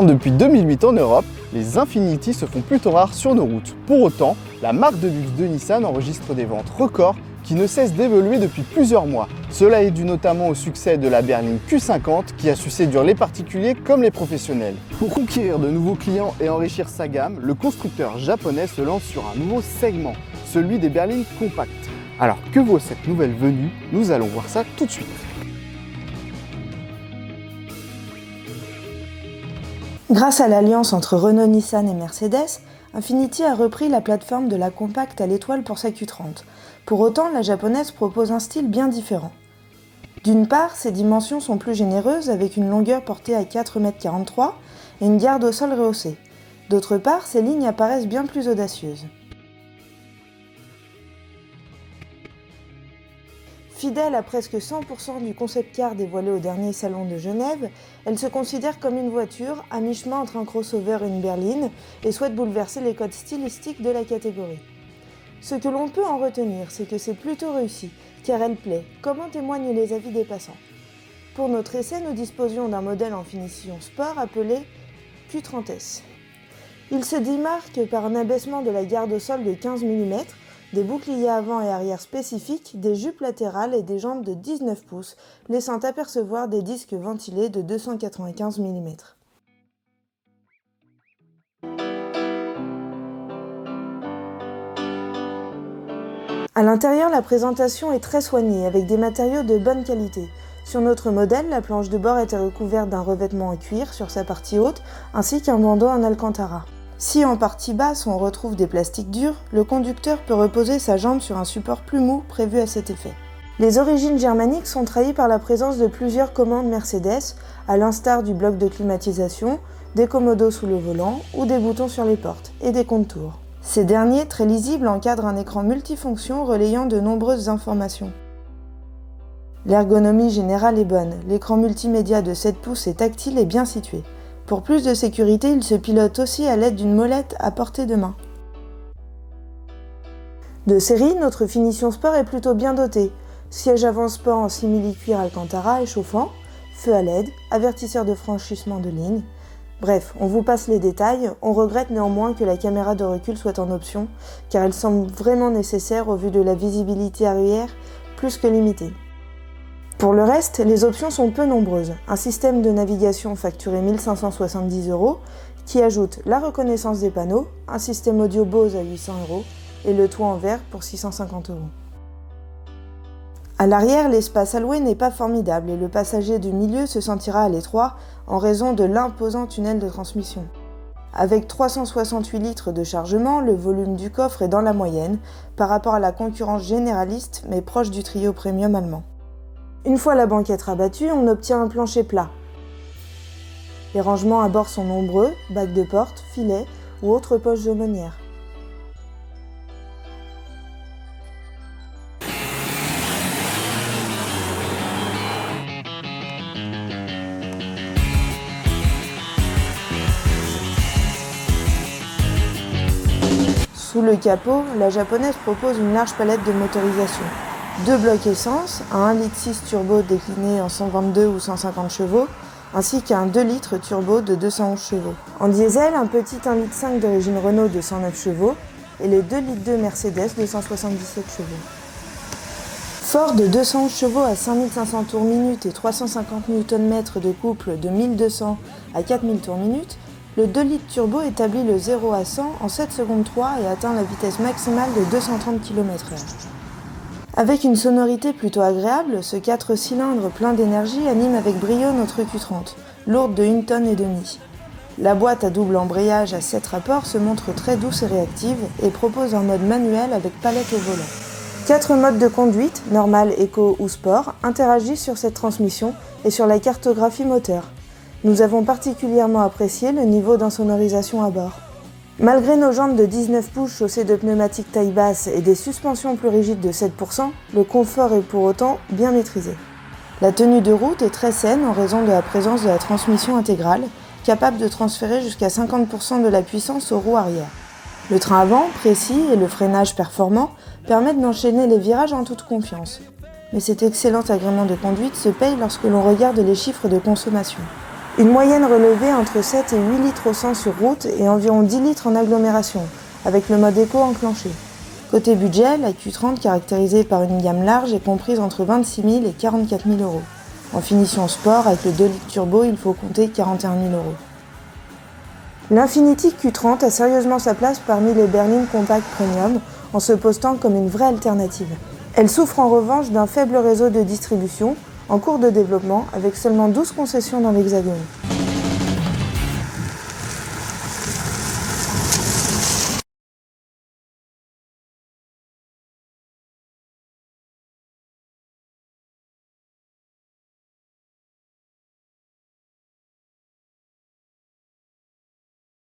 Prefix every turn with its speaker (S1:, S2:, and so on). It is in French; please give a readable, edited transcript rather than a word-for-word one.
S1: Présents depuis 2008 en Europe, les Infiniti se font plutôt rares sur nos routes. Pour autant, la marque de luxe de Nissan enregistre des ventes records qui ne cessent d'évoluer depuis plusieurs mois. Cela est dû notamment au succès de la berline Q50 qui a su séduire les particuliers comme les professionnels. Pour conquérir de nouveaux clients et enrichir sa gamme, le constructeur japonais se lance sur un nouveau segment, celui des berlines compactes. Alors que vaut cette nouvelle venue? Nous allons voir ça tout de suite.
S2: Grâce à l'alliance entre Renault, Nissan et Mercedes, Infiniti a repris la plateforme de la compacte à l'étoile pour sa Q30. Pour autant, la japonaise propose un style bien différent. D'une part, ses dimensions sont plus généreuses avec une longueur portée à 4,43 m et une garde au sol rehaussée. D'autre part, ses lignes apparaissent bien plus audacieuses. Fidèle à presque 100% du concept car dévoilé au dernier salon de Genève, elle se considère comme une voiture à mi-chemin entre un crossover et une berline et souhaite bouleverser les codes stylistiques de la catégorie. Ce que l'on peut en retenir, c'est que c'est plutôt réussi, car elle plaît, comme en témoignent les avis des passants. Pour notre essai, nous disposions d'un modèle en finition sport appelé Q30S. Il se démarque par un abaissement de la garde au sol de 15 mm, des boucliers avant et arrière spécifiques, des jupes latérales et des jambes de 19 pouces, laissant apercevoir des disques ventilés de 295 mm. À l'intérieur, la présentation est très soignée, avec des matériaux de bonne qualité. Sur notre modèle, la planche de bord était recouverte d'un revêtement en cuir sur sa partie haute, ainsi qu'un bandeau en alcantara. Si en partie basse on retrouve des plastiques durs, le conducteur peut reposer sa jambe sur un support plus mou prévu à cet effet. Les origines germaniques sont trahies par la présence de plusieurs commandes Mercedes, à l'instar du bloc de climatisation, des commodos sous le volant ou des boutons sur les portes, et des contours. Ces derniers, très lisibles, encadrent un écran multifonction relayant de nombreuses informations. L'ergonomie générale est bonne, l'écran multimédia de 7 pouces est tactile et bien situé. Pour plus de sécurité, il se pilote aussi à l'aide d'une molette à portée de main. De série, notre finition sport est plutôt bien dotée. Siège avant sport en simili-cuir alcantara et chauffant, feu à LED, avertisseur de franchissement de ligne. Bref, on vous passe les détails, on regrette néanmoins que la caméra de recul soit en option, car elle semble vraiment nécessaire au vu de la visibilité arrière, plus que limitée. Pour le reste, les options sont peu nombreuses. Un système de navigation facturé 1 570 €, qui ajoute la reconnaissance des panneaux, un système audio Bose à 800 € et le toit en verre pour 650 €. À l'arrière, l'espace alloué n'est pas formidable et le passager du milieu se sentira à l'étroit en raison de l'imposant tunnel de transmission. Avec 368 litres de chargement, le volume du coffre est dans la moyenne par rapport à la concurrence généraliste mais proche du trio premium allemand. Une fois la banquette rabattue, on obtient un plancher plat. Les rangements à bord sont nombreux, bacs de porte, filets ou autres poches aumônières. Sous le capot, la japonaise propose une large palette de motorisation. 2 blocs essence, un 1,6 litre turbo décliné en 122 ou 150 chevaux, ainsi qu'un 2 litres turbo de 211 chevaux. En diesel, un petit 1,5 litre d'origine Renault de 109 chevaux et les 2,2 litres Mercedes de 177 chevaux. Fort de 211 chevaux à 5500 tours minute et 350 Nm de couple de 1200 à 4000 tours minute, le 2 litres turbo établit le 0 à 100 en 7 secondes 3 et atteint la vitesse maximale de 230 km/h. Avec une sonorité plutôt agréable, ce 4 cylindres plein d'énergie anime avec brio notre Q30, lourde de 1,5 tonne. La boîte à double embrayage à 7 rapports se montre très douce et réactive et propose un mode manuel avec palette au volant. 4 modes de conduite, normal, éco ou sport, interagissent sur cette transmission et sur la cartographie moteur. Nous avons particulièrement apprécié le niveau d'insonorisation à bord. Malgré nos jantes de 19 pouces chaussées de pneumatiques taille basse et des suspensions plus rigides de 7%, le confort est pour autant bien maîtrisé. La tenue de route est très saine en raison de la présence de la transmission intégrale, capable de transférer jusqu'à 50% de la puissance aux roues arrière. Le train avant, précis et le freinage performant permettent d'enchaîner les virages en toute confiance. Mais cet excellent agrément de conduite se paye lorsque l'on regarde les chiffres de consommation. Une moyenne relevée entre 7 et 8 litres au 100 sur route et environ 10 litres en agglomération, avec le mode éco enclenché. Côté budget, la Q30, caractérisée par une gamme large, est comprise entre 26 000 et 44 000 euros. En finition sport, avec le 2 litres turbo, il faut compter 41 000 euros. L'Infiniti Q30 a sérieusement sa place parmi les berlines compactes premium, en se postant comme une vraie alternative. Elle souffre en revanche d'un faible réseau de distribution, en cours de développement, avec seulement 12 concessions dans l'Hexagone.